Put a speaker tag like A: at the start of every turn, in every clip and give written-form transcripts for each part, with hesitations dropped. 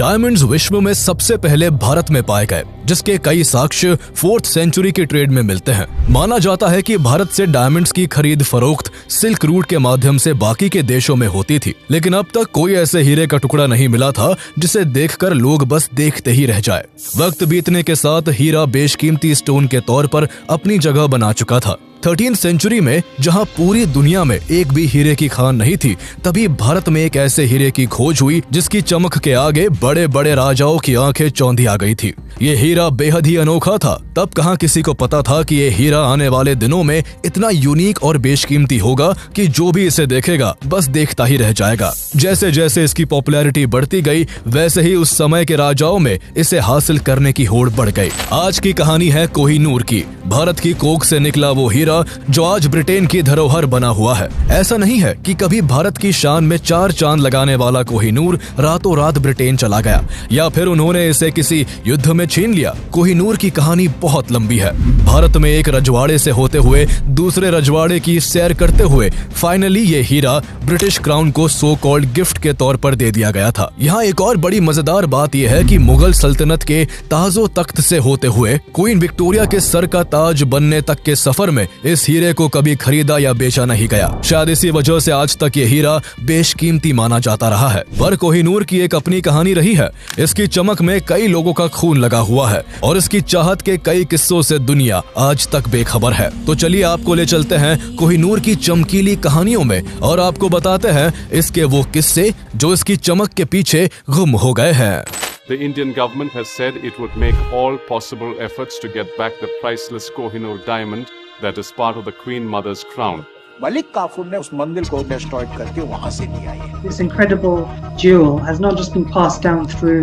A: Diamonds विश्व में सबसे पहले भारत में पाए गए, जिसके कई साक्ष्य 4th सेंचुरी के ट्रेड में मिलते हैं। माना जाता है कि भारत से डायमंड्स की खरीद फरोख्त सिल्क रूट के माध्यम से बाकी के देशों में होती थी, लेकिन अब तक कोई ऐसे हीरे का टुकड़ा नहीं मिला था जिसे देखकर लोग बस देखते ही रह जाए। वक्त बीतने के साथ हीरा बेशकीमती स्टोन के तौर पर अपनी जगह बना चुका था। 13th सेंचुरी में जहां पूरी दुनिया में एक भी हीरे की खान नहीं थी, तभी भारत में एक ऐसे हीरे की खोज हुई जिसकी चमक के आगे बड़े बड़े राजाओं की आंखें चौंधी आ गई थी। ये हीरा बेहद ही अनोखा था। तब कहां किसी को पता था कि ये हीरा आने वाले दिनों में इतना यूनिक और बेशकीमती होगा कि जो भी इसे देखेगा बस देखता ही रह जाएगा। जैसे जैसे इसकी पॉपुलैरिटी बढ़ती गई, वैसे ही उस समय के राजाओं में इसे हासिल करने की होड़ बढ़ गई। आज की कहानी है कोहिनूर की। भारत की कोख से निकला वो हीरा जो आज ब्रिटेन की धरोहर बना हुआ है। ऐसा नहीं है कि कभी भारत की शान में 4 चांद लगाने वाला कोहिनूर रातों रात ब्रिटेन चला गया या फिर उन्होंने इसे किसी युद्ध में छीन लिया। कोहिनूर की कहानी बहुत लंबी है। भारत में एक रजवाड़े से होते हुए दूसरे रजवाड़े की सैर करते हुए फाइनली ये हीरा ब्रिटिश क्राउन को सो कॉल्ड गिफ्ट के तौर पर दे दिया गया था। यहाँ एक और बड़ी मजेदार बात यह है कि मुगल सल्तनत के ताजो तख्त से होते हुए क्वीन विक्टोरिया के सर का ताज बनने तक के सफर में इस हीरे को कभी खरीदा या बेचा नहीं गया। शायद इसी वजह से आज तक ये हीरा बेशकीमती माना जाता रहा है। पर कोहिनूर की एक अपनी कहानी रही है। इसकी चमक में कई लोगों का खून लगा हुआ है और इसकी चाहत के कई किस्सों से दुनिया आज तक बेखबर है। तो चलिए आपको ले चलते हैं कोहिनूर की चमकीली कहानियों में और आपको बताते हैं इसके वो किस्से जो इसकी चमक के पीछे गुम हो गए हैं।
B: The Indian government has said it would make all possible efforts to get back the priceless Kohinoor diamond that is part of the Queen Mother's crown.
C: Malik Kafur ने उस मंदिर को डिस्ट्रॉय करके वहां से लिया है।
D: This incredible jewel has not just been passed down through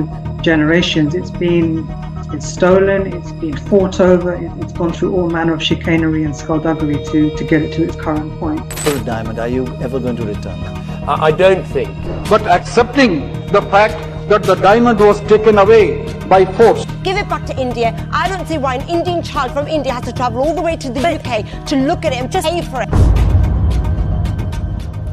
D: generations. It's been stolen. It's been fought over. It's gone through all manner of chicanery and skullduggery to get it to its current point.
E: For the diamond, are you ever going to return it?
F: I don't think.
C: But accepting the fact that the diamond was taken away by force.
G: Give it back to India. I don't see why an Indian child from India has to travel all the way to the UK to look at it and just pay for it.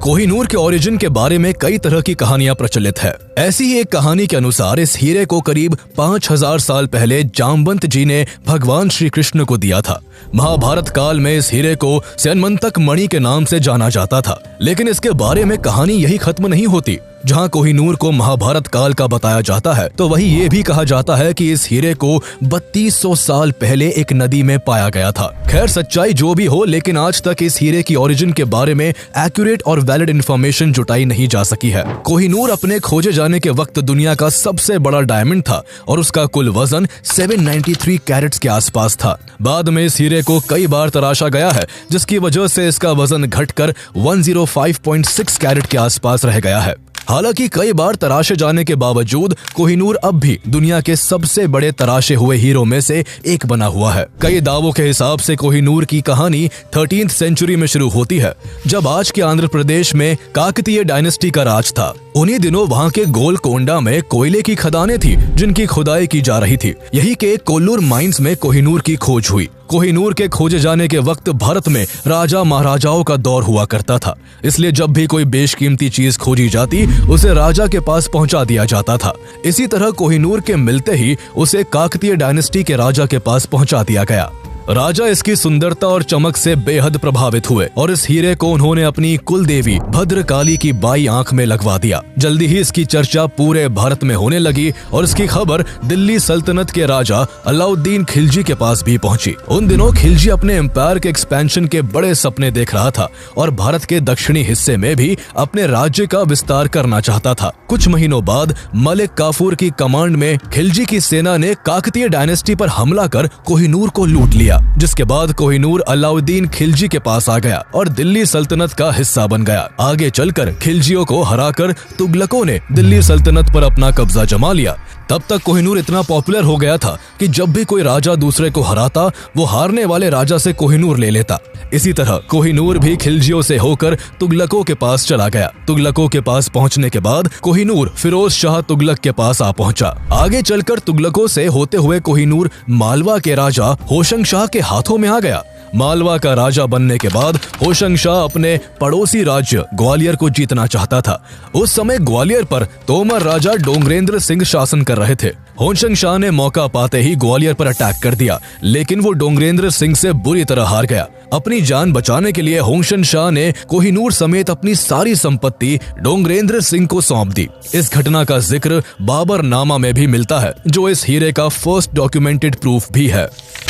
A: Kohinoor के origin के बारे में कई तरह की कहानियां प्रचलित है। ऐसी ही एक कहानी के अनुसार इस हीरे को करीब 5000 साल पहले जामवंत जी ने भगवान श्री कृष्ण को दिया था। महाभारत काल में इस हीरे को स्यनमंतक मणि के नाम से जाना जाता था। लेकिन इसके बारे में कहानी यही खत्म नहीं होती। जहां कोहिनूर को महाभारत काल का बताया जाता है, तो वही ये भी कहा जाता है कि इस हीरे को 3200 साल पहले एक नदी में पाया गया था। खैर सच्चाई जो भी हो, लेकिन आज तक इस हीरे की ओरिजिन के बारे में एक्यूरेट और वैलिड इंफॉर्मेशन जुटाई नहीं जा सकी है। कोहिनूर अपने खोजे जाने के वक्त दुनिया का सबसे बड़ा डायमंड था और उसका कुल वजन 793 कैरेट्स के आसपास था। बाद में इस हीरे को कई बार तराशा गया है, जिसकी वजह से इसका वजन घटकर 105.6 कैरेट के आसपास रह गया है। हालांकि कई बार तराशे जाने के बावजूद कोहिनूर अब भी दुनिया के सबसे बड़े तराशे हुए हीरों में से एक बना हुआ है। कई दावों के हिसाब से कोहिनूर की कहानी 13th सेंचुरी में शुरू होती है, जब आज के आंध्र प्रदेश में काकतीय डायनेस्टी का राज था। उन्हीं दिनों वहां के गोलकोंडा में कोयले की खदानें थी जिनकी खुदाई की जा रही थी। यही के कोल्लूर माइंस में कोहिनूर की खोज हुई। कोहिनूर के खोजे जाने के वक्त भारत में राजा महाराजाओं का दौर हुआ करता था, इसलिए जब भी कोई बेशकीमती चीज खोजी जाती उसे राजा के पास पहुंचा दिया जाता था। इसी तरह कोहिनूर के मिलते ही उसे काकतीय डायनेस्टी के राजा के पास पहुंचा दिया गया। राजा इसकी सुंदरता और चमक से बेहद प्रभावित हुए और इस हीरे को उन्होंने अपनी कुल देवी भद्रकाली की बाई आंख में लगवा दिया। जल्दी ही इसकी चर्चा पूरे भारत में होने लगी और इसकी खबर दिल्ली सल्तनत के राजा अलाउद्दीन खिलजी के पास भी पहुंची। उन दिनों खिलजी अपने एम्पायर के एक्सपेंशन के बड़े सपने देख रहा था और भारत के दक्षिणी हिस्से में भी अपने राज्य का विस्तार करना चाहता था। कुछ महीनों बाद मलिक काफूर की कमांड में खिलजी की सेना ने काकतीय डायनेस्टी पर हमला कर कोहिनूर को लूट लिया, जिसके बाद कोहिनूर अलाउद्दीन खिलजी के पास आ गया और दिल्ली सल्तनत का हिस्सा बन गया। आगे चलकर खिलजियों को हराकर तुगलकों ने दिल्ली सल्तनत पर अपना कब्जा जमा लिया। तब तक कोहिनूर इतना पॉपुलर हो गया था कि जब भी कोई राजा दूसरे को हराता, वो हारने वाले राजा से कोहिनूर ले लेता। इसी तरह कोहिनूर भी खिलजियों से होकर तुगलकों के पास चला गया। तुगलकों के पास पहुंचने के बाद कोहिनूर फिरोज शाह तुगलक के पास आ पहुंचा। आगे चलकर तुगलकों से होते हुए कोहिनूर मालवा के राजा होशंग शाह के हाथों में आ गया। मालवा का राजा बनने के बाद होशंग शाह अपने पड़ोसी राज्य ग्वालियर को जीतना चाहता था। उस समय ग्वालियर पर तोमर राजा डोंगरेंद्र सिंह शासन कर रहे थे। होशंग शाह ने मौका पाते ही ग्वालियर पर अटैक कर दिया, लेकिन वो डोंगरेंद्र सिंह से बुरी तरह हार गया। अपनी जान बचाने के लिए होशंग शाह ने कोहिनूर समेत अपनी सारी संपत्ति डोंगरेंद्र सिंह को सौंप दी। इस घटना का जिक्र बाबर नामा में भी मिलता है, जो इस हीरे का फर्स्ट डॉक्यूमेंटेड प्रूफ भी है।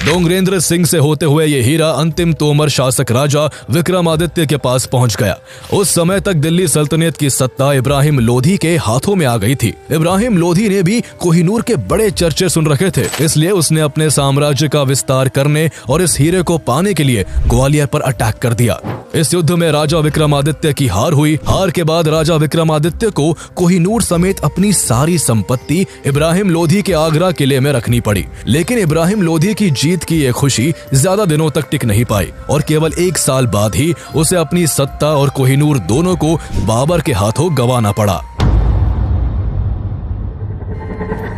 A: डोंगरेंद्र सिंह से होते हुए ये हीरा अंतिम तोमर शासक राजा विक्रमादित्य के पास पहुंच गया। उस समय तक दिल्ली सल्तनत की सत्ता इब्राहिम लोधी के हाथों में आ गई थी। इब्राहिम लोधी ने भी कोहिनूर के बड़े चर्चे सुन रखे थे, इसलिए उसने अपने साम्राज्य का विस्तार करने और इस हीरे को पाने के लिए ग्वालियर पर अटैक कर दिया। इस युद्ध में राजा विक्रमादित्य की हार हुई। हार के बाद राजा विक्रमादित्य को कोहिनूर समेत अपनी सारी संपत्ति इब्राहिम लोधी के आगरा किले में रखनी पड़ी। लेकिन इब्राहिम लोधी की जीत की ये खुशी ज्यादा दिनों तक टिक नहीं पाई और केवल 1 साल बाद ही उसे अपनी सत्ता और कोहिनूर दोनों को बाबर के हाथों गंवाना पड़ा।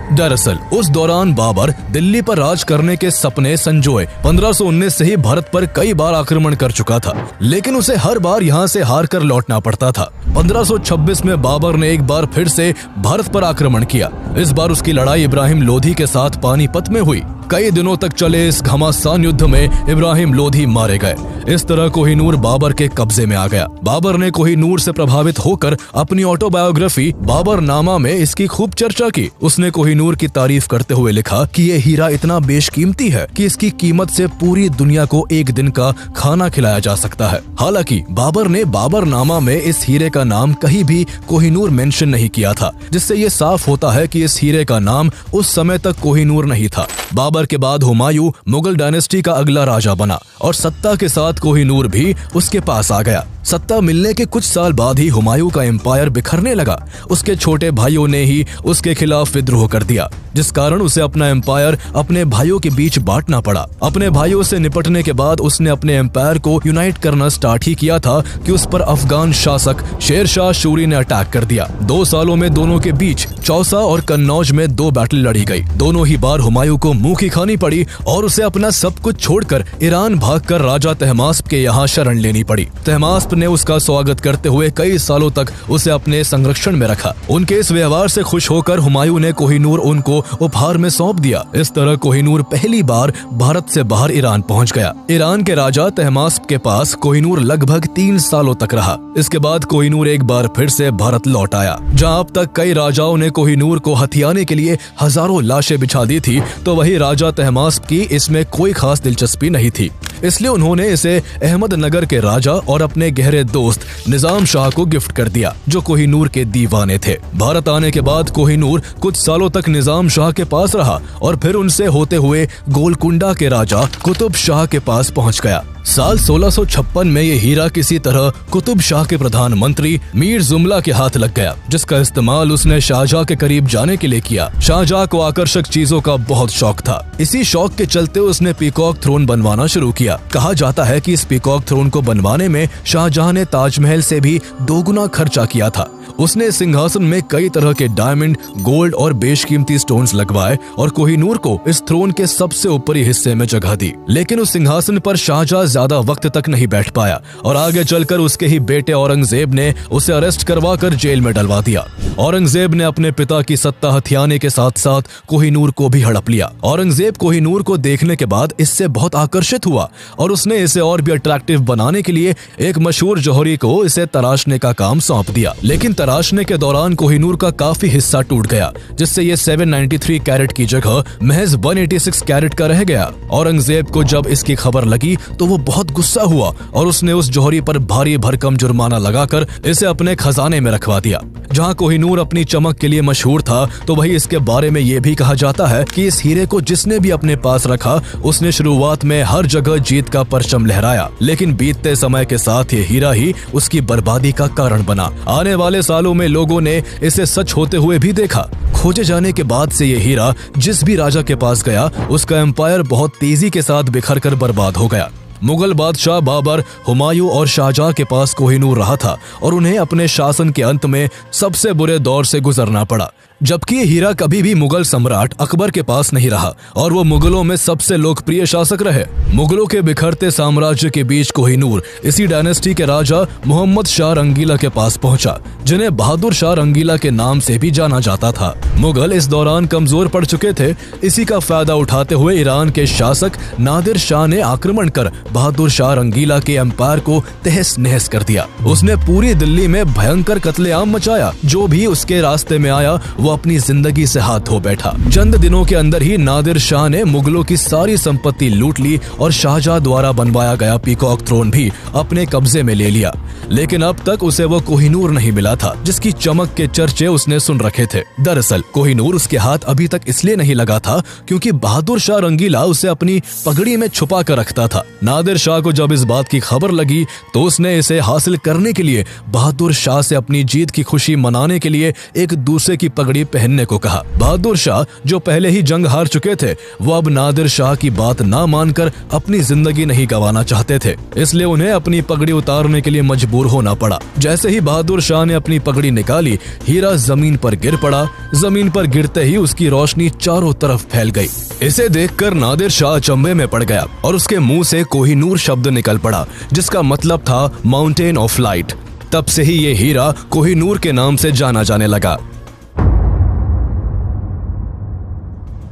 A: दरअसल उस दौरान बाबर दिल्ली पर राज करने के सपने संजोए 1519 से ही भारत पर कई बार आक्रमण कर चुका था, लेकिन उसे हर बार यहाँ से हार कर लौटना पड़ता था। 1526 में बाबर ने एक बार फिर से भारत पर आक्रमण किया। इस बार उसकी लड़ाई इब्राहिम लोधी के साथ पानीपत में हुई। कई दिनों तक चले इस घमासान युद्ध में इब्राहिम लोधी मारे गए। इस तरह कोहिनूर बाबर के कब्जे में आ गया। बाबर ने कोहिनूर से प्रभावित होकर अपनी ऑटोबायोग्राफी बाबर नामा में इसकी खूब चर्चा की। उसने कोहिनूर की तारीफ करते हुए लिखा कि ये हीरा इतना बेशकीमती है कि इसकी कीमत से पूरी दुनिया को एक दिन का खाना खिलाया जा सकता है। हालांकि बाबर ने बाबर नामा में इस हीरे का नाम कहीं भी कोहिनूर मेंशन नहीं किया था, जिससे ये साफ होता है कि इस हीरे का नाम उस समय तक कोहिनूर नहीं था। बाबर के बाद हुमायूं मुगल डायनेस्टी का अगला राजा बना और सत्ता के साथ कोहिनूर भी उसके पास आ गया। सत्ता मिलने के कुछ साल बाद ही हुमायूं का एम्पायर बिखरने लगा। उसके छोटे भाइयों ने ही उसके खिलाफ विद्रोह कर दिया, जिस कारण उसे अपना एम्पायर अपने भाइयों के बीच बांटना पड़ा। अपने भाइयों से निपटने के बाद उसने अपने एम्पायर को यूनाइट करना स्टार्ट ही किया था कि उस पर अफगान शासक शेर शाह सूरी ने अटैक कर दिया। 2 सालों में दोनों के बीच चौसा और कन्नौज में 2 बैटल लड़ी गई। दोनों ही बार हुमायूं को मुंह की खानी पड़ी और उसे अपना सब कुछ छोड़कर ईरान भागकर राजा तहमास्प के यहाँ शरण लेनी पड़ी। तहमास्प ने उसका स्वागत करते हुए कई सालों तक उसे अपने संरक्षण में रखा। उनके इस व्यवहार से खुश होकर हुमायूं ने कोहिनूर उनको उपहार में सौंप दिया। इस तरह कोहिनूर पहली बार भारत से बाहर ईरान पहुंच गया। ईरान के राजा तहमास्प के पास कोहिनूर लगभग 3 सालों तक रहा। इसके बाद कोहिनूर एक बार फिर से भारत लौट आया। जहां अब तक कई राजाओं ने कोहिनूर को हथियाने के लिए हजारों लाशें बिछा दी थी, तो वही राजा तहमास्प की इसमें कोई खास दिलचस्पी नहीं थी। इसलिए उन्होंने इसे अहमदनगर के राजा और अपने गहरे दोस्त निजाम शाह को गिफ्ट कर दिया, जो कोहिनूर के दीवाने थे। भारत आने के बाद कोहिनूर कुछ सालों तक निजाम शाह के पास रहा और फिर उनसे होते हुए गोलकुंडा के राजा कुतुब शाह के पास पहुंच गया। साल 1656 में ये हीरा किसी तरह कुतुब शाह के प्रधानमंत्री मीर जुमला के हाथ लग गया, जिसका इस्तेमाल उसने शाहजहां के करीब जाने के लिए किया। शाहजहां को आकर्षक चीजों का बहुत शौक था। इसी शौक के चलते उसने पीकॉक थ्रोन बनवाना शुरू किया। कहा जाता है कि इस पीकॉक थ्रोन को बनवाने में शाहजहां ने ताजमहल से भी 2 गुना खर्चा किया था। उसने सिंहासन में कई तरह के डायमंड, गोल्ड और बेशकीमती स्टोन्स लगवाए और कोहिनूर को इस थ्रोन के सबसे ऊपरी हिस्से में जगह दी। लेकिन उस सिंहासन पर शाहजहां ज्यादा वक्त तक नहीं बैठ पाया और आगे चलकर उसके ही बेटे औरंगजेब ने उसे अरेस्ट करवाकर जेल में डलवा दिया। औरंगजेब ने अपने पिता की सत्ता हथियाने के साथ साथ कोहिनूर को भी हड़प लिया। औरंगजेब कोहिनूर को देखने के बाद इससे बहुत आकर्षित हुआ और उसने इसे और भी अट्रैक्टिव बनाने के लिए एक मशहूर जौहरी को इसे तराशने का काम सौंप दिया। लेकिन तराशने के दौरान कोहिनूर का काफी हिस्सा टूट गया, जिससे ये 793 कैरेट की जगह महज 186 कैरेट का रह गया। औरंगजेब को जब इसकी खबर लगी तो वो बहुत गुस्सा हुआ और उसने उस जौहरी पर भारी भरकम जुर्माना लगाकर इसे अपने खजाने में रखवा दिया। जहां कोहिनूर अपनी चमक के लिए मशहूर था, तो वही इसके बारे में ये भी कहा जाता है कि इस हीरे को जिसने भी अपने पास रखा, उसने शुरुआत में हर जगह जीत का परचम लहराया, लेकिन बीतते समय के साथ ये हीरा ही उसकी बर्बादी का कारण बना। आने वाले सालों में लोगों ने इसे सच होते हुए भी देखा। खोजे जाने के बाद से ये हीरा जिस भी राजा के पास गया, उसका एम्पायर बहुत तेजी के साथ बिखर कर बर्बाद हो गया। मुगल बादशाह बाबर, हुमायूं और शाहजहां के पास कोहिनूर रहा था और उन्हें अपने शासन के अंत में सबसे बुरे दौर से गुजरना पड़ा। जबकि ये हीरा कभी भी मुगल सम्राट अकबर के पास नहीं रहा और वो मुगलों में सबसे लोकप्रिय शासक रहे। मुगलों के बिखरते साम्राज्य के बीच कोहिनूर इसी डायनेस्टी के राजा मोहम्मद शाह रंगीला के पास पहुंचा, जिन्हें बहादुर शाह रंगीला के नाम से भी जाना जाता था। मुगल इस दौरान कमजोर पड़ चुके थे। इसी का फायदा उठाते हुए ईरान के शासक नादिर शाह ने आक्रमण कर बहादुर शाह रंगीला के एम्पायर को तहस नहस कर दिया। उसने पूरी दिल्ली में भयंकर कत्लेआम मचाया। जो भी उसके रास्ते में आया वो अपनी जिंदगी से हाथ धो बैठा। चंद दिनों के अंदर ही नादिर शाह ने मुगलों की सारी संपत्ति लूट ली और शाहजहां द्वारा बनवाया गया पीकॉक थ्रोन भी अपने कब्जे में ले लिया। लेकिन अब तक उसे वो कोहिनूर नहीं मिला था जिसकी चमक के चर्चे उसने सुन रखे थे। दरअसल कोहिनूर उसके हाथ अभी तक इसलिए नहीं लगा था क्योंकि बहादुर शाह रंगीला उसे अपनी पगड़ी में छुपा कर रखता था। नादिर शाह को जब इस बात की खबर लगी तो उसने इसे हासिल करने के लिए बहादुर शाह से अपनी जीत की खुशी मनाने के लिए एक दूसरे की पगड़ी पहनने को कहा। बहादुर शाह जो पहले ही जंग हार चुके थे वो अब नादिर शाह की बात ना मानकर अपनी जिंदगी नहीं गंवाना चाहते थे, इसलिए उन्हें अपनी पगड़ी उतारने के लिए मजबूर होना पड़ा। जैसे ही बहादुर शाह ने अपनी पगड़ी निकाली, हीरा जमीन पर गिर पड़ा। जमीन पर गिरते ही उसकी रोशनी चारों तरफ फैल गई। इसे देखकर नादिर शाह अचंभे में पड़ गया और उसके मुंह से कोहिनूर शब्द निकल पड़ा जिसका मतलब था माउंटेन ऑफ लाइट। तब से ही ये हीरा कोहिनूर के नाम से जाना जाने लगा।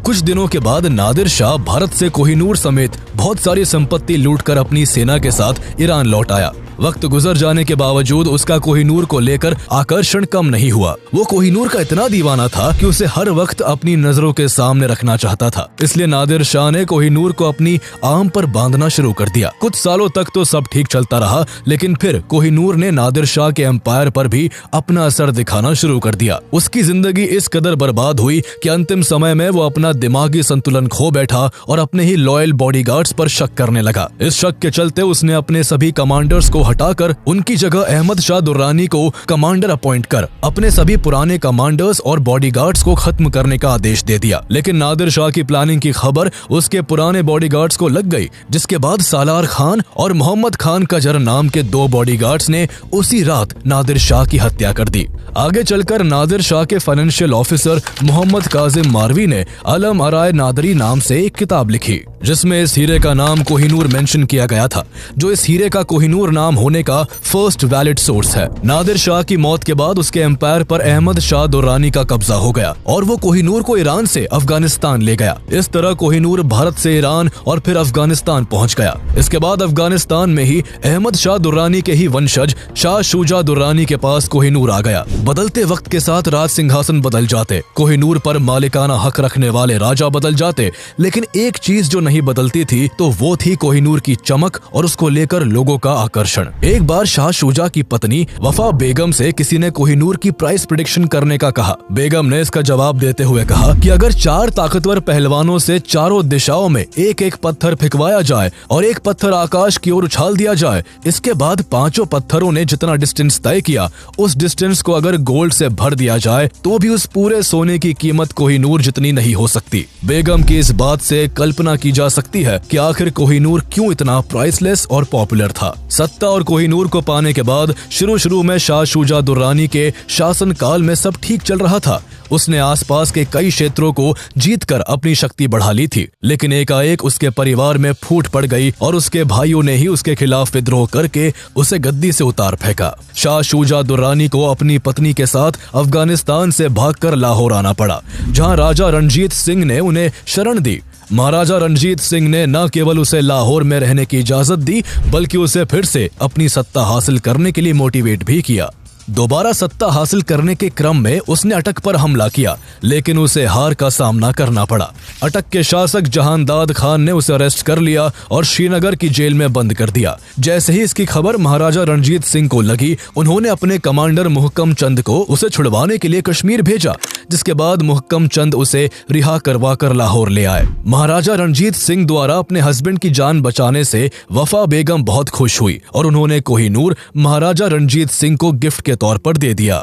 A: कुछ दिनों के बाद नादिर शाह भारत से कोहिनूर समेत बहुत सारी संपत्ति लूटकर अपनी सेना के साथ ईरान लौट आया। वक्त गुजर जाने के बावजूद उसका कोहिनूर को लेकर आकर्षण कम नहीं हुआ। वो कोहिनूर का इतना दीवाना था कि उसे हर वक्त अपनी नजरों के सामने रखना चाहता था। इसलिए नादिर शाह ने कोहिनूर को अपनी आर्म पर बांधना शुरू कर दिया। कुछ सालों तक तो सब ठीक चलता रहा, लेकिन फिर कोहिनूर ने नादिर शाह के एम्पायर पर भी अपना असर दिखाना शुरू कर दिया। उसकी जिंदगी इस कदर बर्बाद हुई कि अंतिम समय में वो अपना दिमागी संतुलन खो बैठा और अपने ही लॉयल बॉडीगार्ड्स पर शक करने लगा। इस शक के चलते उसने अपने सभी कमांडर्स को हटाकर उनकी जगह अहमद शाह दुर्रानी को कमांडर अपॉइंट कर अपने सभी पुराने कमांडर्स और बॉडीगार्ड्स को खत्म करने का आदेश दे दिया। लेकिन नादिर शाह की प्लानिंग की खबर उसके पुराने बॉडीगार्ड्स को लग गई, जिसके बाद सालार खान और मोहम्मद खान कजर नाम के 2 बॉडीगार्ड्स ने उसी रात नादिर शाह की हत्या कर दी। आगे चलकर नादिर शाह के फाइनेंशियल ऑफिसर मोहम्मद काजिम मारवी ने अलम अराय नादरी नाम से एक किताब लिखी जिसमें इस हीरे का नाम कोहिनूर मेंशन किया गया था, जो इस हीरे का कोहिनूर नाम होने का फर्स्ट वैलिड सोर्स है। नादिर शाह की मौत के बाद उसके एम्पायर पर अहमद शाह दुर्रानी का कब्जा हो गया और वो कोहिनूर को ईरान से अफगानिस्तान ले गया। इस तरह कोहिनूर भारत से ईरान और फिर अफगानिस्तान पहुंच गया। इसके बाद अफगानिस्तान में ही अहमद शाह दुर्रानी के ही वंशज शाह शुजा दुर्रानी के पास कोहिनूर आ गया। बदलते वक्त के साथ राज सिंहासन बदल जाते, कोहिनूर पर मालिकाना हक रखने वाले राजा बदल जाते, लेकिन एक चीज जो नहीं बदलती थी तो वो थी कोहिनूर की चमक और उसको लेकर लोगों का आकर्षण। एक बार शाह शुजा की पत्नी वफा बेगम से किसी ने कोहिनूर की प्राइस प्रेडिक्शन करने का कहा। बेगम ने इसका जवाब देते हुए कहा कि अगर 4 ताकतवर पहलवानों से चारों दिशाओं में एक एक पत्थर फेंकवाया जाए और एक पत्थर आकाश की ओर उछाल दिया जाए, इसके बाद 5 पत्थरों ने जितना डिस्टेंस तय किया उस डिस्टेंस को अगर गोल्ड से भर दिया जाए तो भी उस पूरे सोने की कीमत कोहिनूर जितनी नहीं हो सकती। बेगम की इस बात से कल्पना की जा सकती है कि आखिर कोहिनूर क्यों इतना प्राइसलेस और पॉपुलर था। सत्ता और कोहिनूर को पाने के बाद शुरू में शाह शुजा दुर्रानी के शासन काल में सब ठीक चल रहा था। उसने आसपास के कई क्षेत्रों को जीतकर अपनी शक्ति बढ़ा ली थी, लेकिन एकाएक उसके परिवार में फूट पड़ गई और उसके भाइयों ने ही उसके खिलाफ विद्रोह करके उसे गद्दी से उतार फेंका। शाह शुजा दुर्रानी को अपनी पत्नी के साथ अफगानिस्तान से भागकर लाहौर आना पड़ा, जहां राजा रणजीत सिंह ने उन्हें शरण दी। महाराजा रणजीत सिंह ने न केवल उसे लाहौर में रहने की इजाजत दी, बल्कि उसे फिर से अपनी सत्ता हासिल करने के लिए मोटिवेट भी किया। दोबारा सत्ता हासिल करने के क्रम में उसने अटक पर हमला किया, लेकिन उसे हार का सामना करना पड़ा। अटक के शासक जहानदाद खान ने उसे अरेस्ट कर लिया और श्रीनगर की जेल में बंद कर दिया। जैसे ही इसकी खबर महाराजा रणजीत सिंह को लगी, उन्होंने अपने कमांडर मुहक्कम चंद को उसे छुड़वाने के लिए कश्मीर भेजा, जिसके बाद मुहक्कम चंद उसे रिहा करवा कर लाहौर ले आए। महाराजा रणजीत सिंह द्वारा अपने हस्बैंड की जान बचाने से वफा बेगम बहुत खुश हुई और उन्होंने कोहिनूर महाराजा रणजीत सिंह को गिफ्ट के तौर पर दे दिया।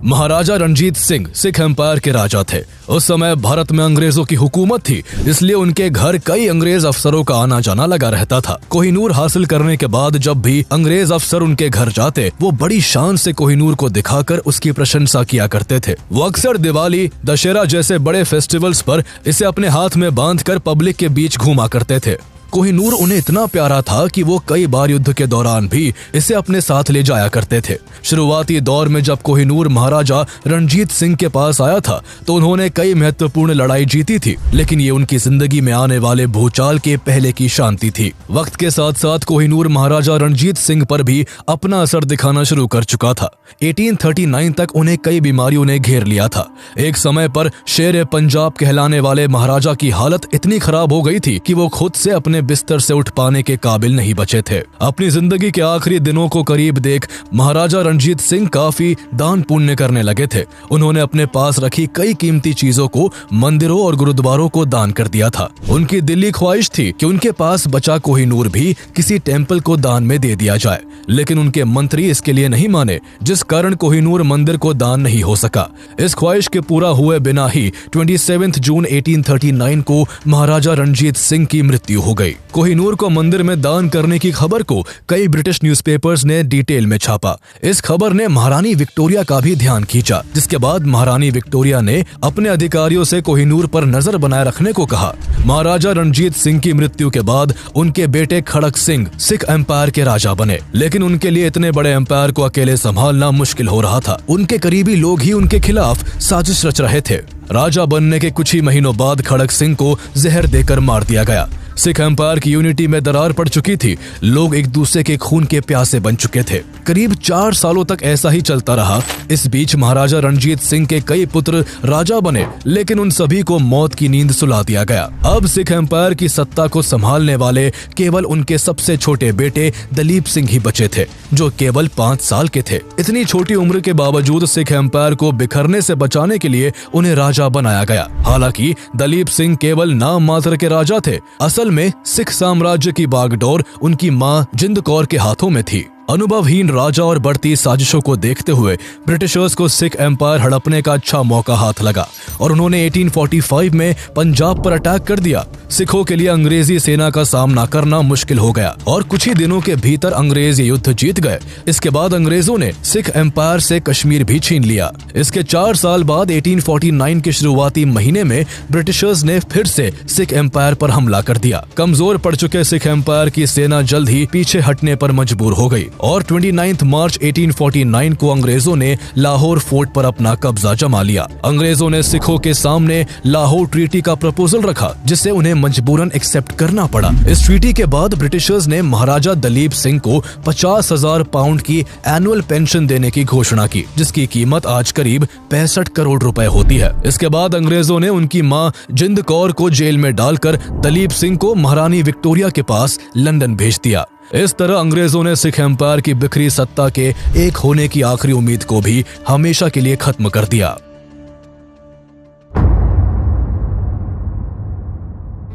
A: महाराजा रणजीत सिंह सिख एम्पायर के राजा थे। उस समय भारत में अंग्रेजों की हुकूमत थी, इसलिए उनके घर कई अंग्रेज अफसरों का आना जाना लगा रहता था। कोहिनूर हासिल करने के बाद जब भी अंग्रेज अफसर उनके घर जाते, वो बड़ी शान से कोहिनूर को दिखाकर उसकी प्रशंसा किया करते थे। वो अक्सर दिवाली, दशहरा जैसे बड़े फेस्टिवल्स पर इसे अपने हाथ में बांधकर पब्लिक के बीच घूमा करते थे। कोहिनूर उन्हें इतना प्यारा था कि वो कई बार युद्ध के दौरान भी इसे अपने साथ ले जाया करते थे। शुरुआती दौर में जब कोहिनूर महाराजा रणजीत सिंह के पास आया था तो उन्होंने कई महत्वपूर्ण लड़ाई जीती थी, लेकिन ये उनकी जिंदगी में आने वाले भूचाल के पहले की शांति थी। वक्त के साथ साथ कोहिनूर महाराजा रणजीत सिंह पर भी अपना असर दिखाना शुरू कर चुका था। 1839 तक उन्हें कई बीमारियों ने घेर लिया था। एक समय पर शेर पंजाब कहलाने वाले महाराजा की हालत इतनी खराब हो गई थी कि वो खुद से अपने बिस्तर से उठ पाने के काबिल नहीं बचे थे। अपनी जिंदगी के आखिरी दिनों को करीब देख महाराजा रणजीत सिंह काफी दान पुण्य करने लगे थे। उन्होंने अपने पास रखी कई कीमती चीजों को मंदिरों और गुरुद्वारों को दान कर दिया था। उनकी दिली ख्वाहिश थी कि उनके पास बचा कोहिनूर भी किसी टेम्पल को दान में दे दिया जाए, लेकिन उनके मंत्री इसके लिए नहीं माने, जिस कारण कोहिनूर मंदिर को दान नहीं हो सका। इस ख्वाहिश के पूरा हुए बिना ही 27 जून 1839 को महाराजा रणजीत सिंह की मृत्यु हो गई। कोहिनूर को मंदिर में दान करने की खबर को कई ब्रिटिश न्यूज़पेपर्स ने डिटेल में छापा। इस खबर ने महारानी विक्टोरिया का भी ध्यान खींचा, जिसके बाद महारानी विक्टोरिया ने अपने अधिकारियों से कोहिनूर पर नजर बनाए रखने को कहा। महाराजा रणजीत सिंह की मृत्यु के बाद उनके बेटे खड़क सिंह सिख एम्पायर के राजा बने, लेकिन उनके लिए इतने बड़े एम्पायर को अकेले संभालना मुश्किल हो रहा था। उनके करीबी लोग ही उनके खिलाफ साजिश रच रहे थे। राजा बनने के कुछ ही महीनों बाद खड़क सिंह को जहर देकर मार दिया गया। सिख एम्पायर की यूनिटी में दरार पड़ चुकी थी। लोग एक दूसरे के खून के प्यासे बन चुके थे। करीब 4 सालों तक ऐसा ही चलता रहा। इस बीच महाराजा रणजीत सिंह के कई पुत्र राजा बने, लेकिन उन सभी को मौत की नींद सुला दिया गया। अब सिख एम्पायर की सत्ता को संभालने वाले केवल उनके सबसे छोटे बेटे दलीप सिंह ही बचे थे, जो केवल 5 साल के थे। इतनी छोटी उम्र के बावजूद सिख एम्पायर को बिखरने से बचाने के लिए उन्हें राजा बनाया गया। हालांकि दलीप सिंह केवल नाम मात्र के राजा थे। असल में सिख साम्राज्य की बागडोर उनकी मां जिंद कौर के हाथों में थी। अनुभवहीन राजा और बढ़ती साजिशों को देखते हुए ब्रिटिशर्स को सिख एम्पायर हड़पने का अच्छा मौका हाथ लगा और उन्होंने 1845 में पंजाब पर अटैक कर दिया। सिखों के लिए अंग्रेजी सेना का सामना करना मुश्किल हो गया और कुछ ही दिनों के भीतर अंग्रेज युद्ध जीत गए। इसके बाद अंग्रेजों ने सिख एम्पायर से कश्मीर भी छीन लिया। इसके 4 साल बाद 1849 के शुरुआती महीने में ब्रिटिशर्स ने फिर से सिख एम्पायर पर हमला कर दिया। कमजोर पड़ चुके सिख एम्पायर की सेना जल्द ही पीछे हटने पर मजबूर हो गई और 29 मार्च 1849 को अंग्रेजों ने लाहौर फोर्ट पर अपना कब्जा जमा लिया। अंग्रेजों ने सिखों के सामने लाहौर ट्रीटी का प्रपोजल रखा, जिसे उन्हें मजबूरन एक्सेप्ट करना पड़ा। इस ट्रीटी के बाद ब्रिटिशर्स ने महाराजा दलीप सिंह को 50,000 पाउंड की एनुअल पेंशन देने की घोषणा की, जिसकी कीमत आज करीब 65 करोड़ रुपए होती है। इसके बाद अंग्रेजों ने उनकी मां जिंद कौर को जेल में डालकर दलीप सिंह को महारानी विक्टोरिया के पास लंदन भेज दिया। इस तरह अंग्रेजों ने सिख एम्पायर की बिखरी सत्ता के एक होने की आखिरी उम्मीद को भी हमेशा के लिए खत्म कर दिया।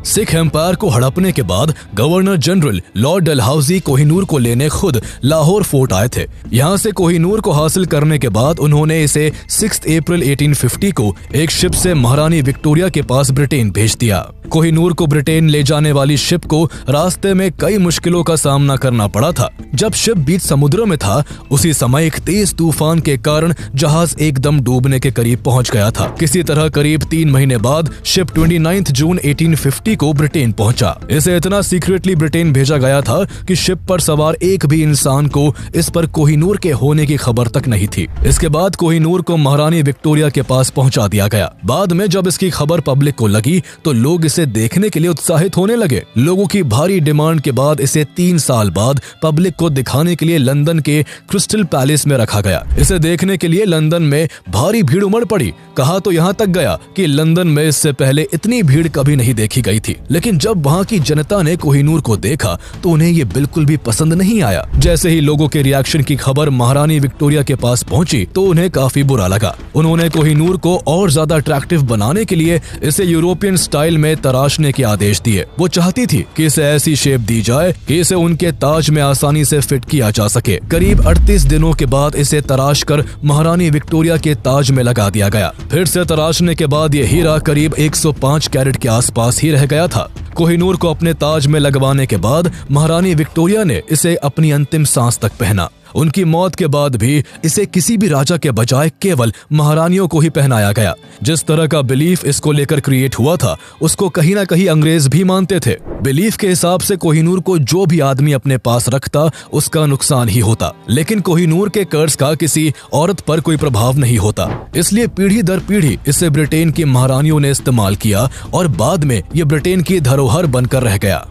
A: सिख एम्पायर को हड़पने के बाद governor general Lord Dalhousie Kohinoor को लेने खुद लाहौर फोर्ट आए थे। यहाँ से कोहिनूर को हासिल करने के बाद उन्होंने इसे 6 अप्रैल 1850 को एक शिप से महारानी विक्टोरिया के पास ब्रिटेन भेज दिया। कोहिनूर को ब्रिटेन ले जाने वाली शिप को रास्ते में कई मुश्किलों का सामना करना पड़ा था। जब शिप बीच समुद्र में था, उसी समय एक तेज तूफान के कारण जहाज एकदम डूबने के करीब पहुंच गया था। किसी तरह करीब 3 महीने बाद शिप 29 जून 1850 को ब्रिटेन पहुंचा। इसे इतना सीक्रेटली ब्रिटेन भेजा गया था कि शिप पर सवार एक भी इंसान को इस पर कोहिनूर के होने की खबर तक नहीं थी। इसके बाद कोहिनूर को महारानी विक्टोरिया के पास पहुंचा दिया गया। बाद में जब इसकी खबर पब्लिक को लगी तो लोग इसे देखने के लिए उत्साहित होने लगे। लोगों की भारी डिमांड के बाद इसे 3 साल बाद पब्लिक को दिखाने के लिए लंदन के क्रिस्टल पैलेस में रखा गया। इसे देखने के लिए लंदन में भारी भीड़ उमड़ पड़ी। कहा तो यहाँ तक गया कि लंदन में इससे पहले इतनी भीड़ कभी नहीं देखी गई थी, लेकिन जब वहाँ की जनता ने कोहिनूर को देखा तो उन्हें ये बिल्कुल भी पसंद नहीं आया। जैसे ही लोगों के रिएक्शन की खबर महारानी विक्टोरिया के पास पहुंची तो उन्हें काफी बुरा लगा। उन्होंने कोहिनूर को और ज्यादा अट्रैक्टिव बनाने के लिए इसे यूरोपियन स्टाइल में तराशने के आदेश दिए। वो चाहती थी कि इसे ऐसी शेप दी जाए कि इसे उनके ताज में आसानी से फिट किया जा सके। करीब 38 दिनों के बाद इसे तराश कर महारानी विक्टोरिया के ताज में लगा दिया गया। फिर से तराशने के बाद ये हीरा करीब 105 कैरेट के आसपास ही रह गया था। कोहिनूर को अपने ताज में लगवाने के बाद महारानी विक्टोरिया ने इसे अपनी अंतिम सांस तक पहना। उनकी मौत के बाद भी इसे किसी भी राजा के बजाय केवल महारानियों को ही पहनाया गया। जिस तरह का बिलीफ इसको लेकर क्रिएट हुआ था उसको कहीं ना कहीं अंग्रेज भी मानते थे। बिलीफ के हिसाब से कोहिनूर को जो भी आदमी अपने पास रखता उसका नुकसान ही होता, लेकिन कोहिनूर के कर्ज का किसी औरत पर कोई प्रभाव नहीं होता। इसलिए पीढ़ी दर पीढ़ी इसे ब्रिटेन की महारानियों ने इस्तेमाल किया और बाद में ये ब्रिटेन की धरोहर बनकर रह गया।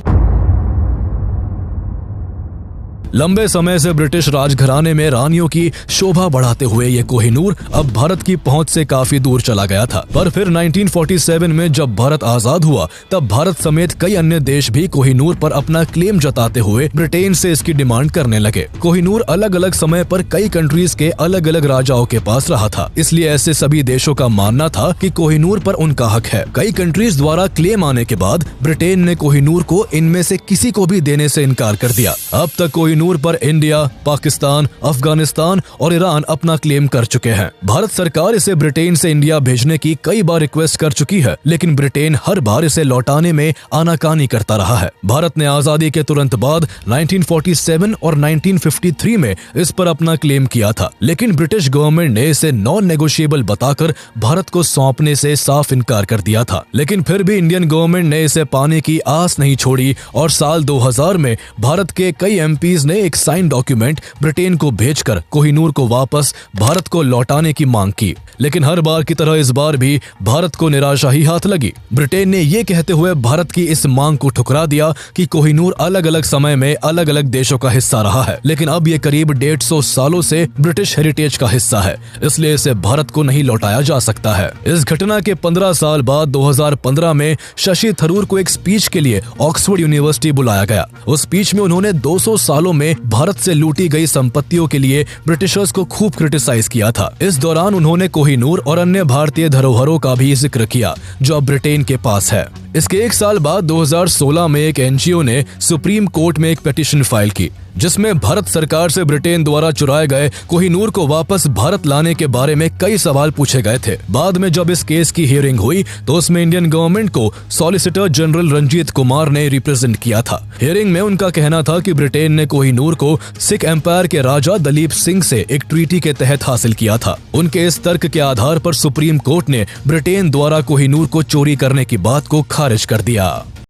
A: लंबे समय से ब्रिटिश राजघराने में रानियों की शोभा बढ़ाते हुए ये कोहिनूर अब भारत की पहुंच से काफी दूर चला गया था। पर फिर 1947 में जब भारत आजाद हुआ तब भारत समेत कई अन्य देश भी कोहिनूर पर अपना क्लेम जताते हुए ब्रिटेन से इसकी डिमांड करने लगे। कोहिनूर अलग अलग समय पर कई कंट्रीज के अलग अलग राजाओं के पास रहा था, इसलिए ऐसे सभी देशों का मानना था कि कोहिनूर पर उनका हक है। कई कंट्रीज द्वारा क्लेम आने के बाद ब्रिटेन ने कोहिनूर को इनमें से किसी को भी देने से इनकार कर दिया। अब तक कोहिनूर पर इंडिया, पाकिस्तान, अफगानिस्तान और ईरान अपना क्लेम कर चुके हैं। भारत सरकार इसे ब्रिटेन से इंडिया भेजने की कई बार रिक्वेस्ट कर चुकी है, लेकिन ब्रिटेन हर बार इसे लौटाने में आनाकानी करता रहा है। भारत ने आजादी के तुरंत बाद 1947 और 1953 में इस पर अपना क्लेम किया था, लेकिन ब्रिटिश गवर्नमेंट ने इसे नॉन नेगोशिएबल बताकर भारत को सौंपने से साफ इनकार कर दिया था। लेकिन फिर भी इंडियन गवर्नमेंट ने इसे पाने की आस नहीं छोड़ी और साल 2000 में भारत के कई एमपीज ने एक साइन डॉक्यूमेंट ब्रिटेन को भेजकर कोहिनूर को वापस भारत को लौटाने की मांग की। लेकिन हर बार की तरह इस बार भी भारत को निराशा ही हाथ लगी। ब्रिटेन ने ये कहते हुए भारत की इस मांग को ठुकरा दिया कि कोहिनूर अलग अलग समय में अलग अलग देशों का हिस्सा रहा है, लेकिन अब ये करीब 150 सालों से ब्रिटिश हेरिटेज का हिस्सा है, इसलिए इसे भारत को नहीं लौटाया जा सकता है। इस घटना के 15 साल बाद 2015 में शशि थरूर को एक स्पीच के लिए ऑक्सफोर्ड यूनिवर्सिटी बुलाया गया। उस स्पीच में उन्होंने 200 सालों में भारत से लूटी गई संपत्तियों के लिए ब्रिटिशर्स को खूब क्रिटिसाइज किया था। इस दौरान उन्होंने कोहिनूर और अन्य भारतीय धरोहरों का भी जिक्र किया जो अब ब्रिटेन के पास है। इसके एक साल बाद 2016 में एक एनजीओ ने सुप्रीम कोर्ट में एक पिटीशन फाइल की, जिसमें भारत सरकार से ब्रिटेन द्वारा चुराए गए कोहिनूर को वापस भारत लाने के बारे में कई सवाल पूछे गए थे। बाद में जब इस केस की हियरिंग हुई तो उसमें इंडियन गवर्नमेंट को सॉलिसिटर जनरल रंजीत कुमार ने रिप्रेजेंट किया था। हियरिंग में उनका कहना था कि ब्रिटेन ने कोहिनूर को सिख एम्पायर के राजा दलीप सिंह से एक ट्रीटी के तहत हासिल किया था। उनके इस तर्क के आधार पर सुप्रीम कोर्ट ने ब्रिटेन द्वारा कोहिनूर को चोरी करने की बात को खारिज कर दिया।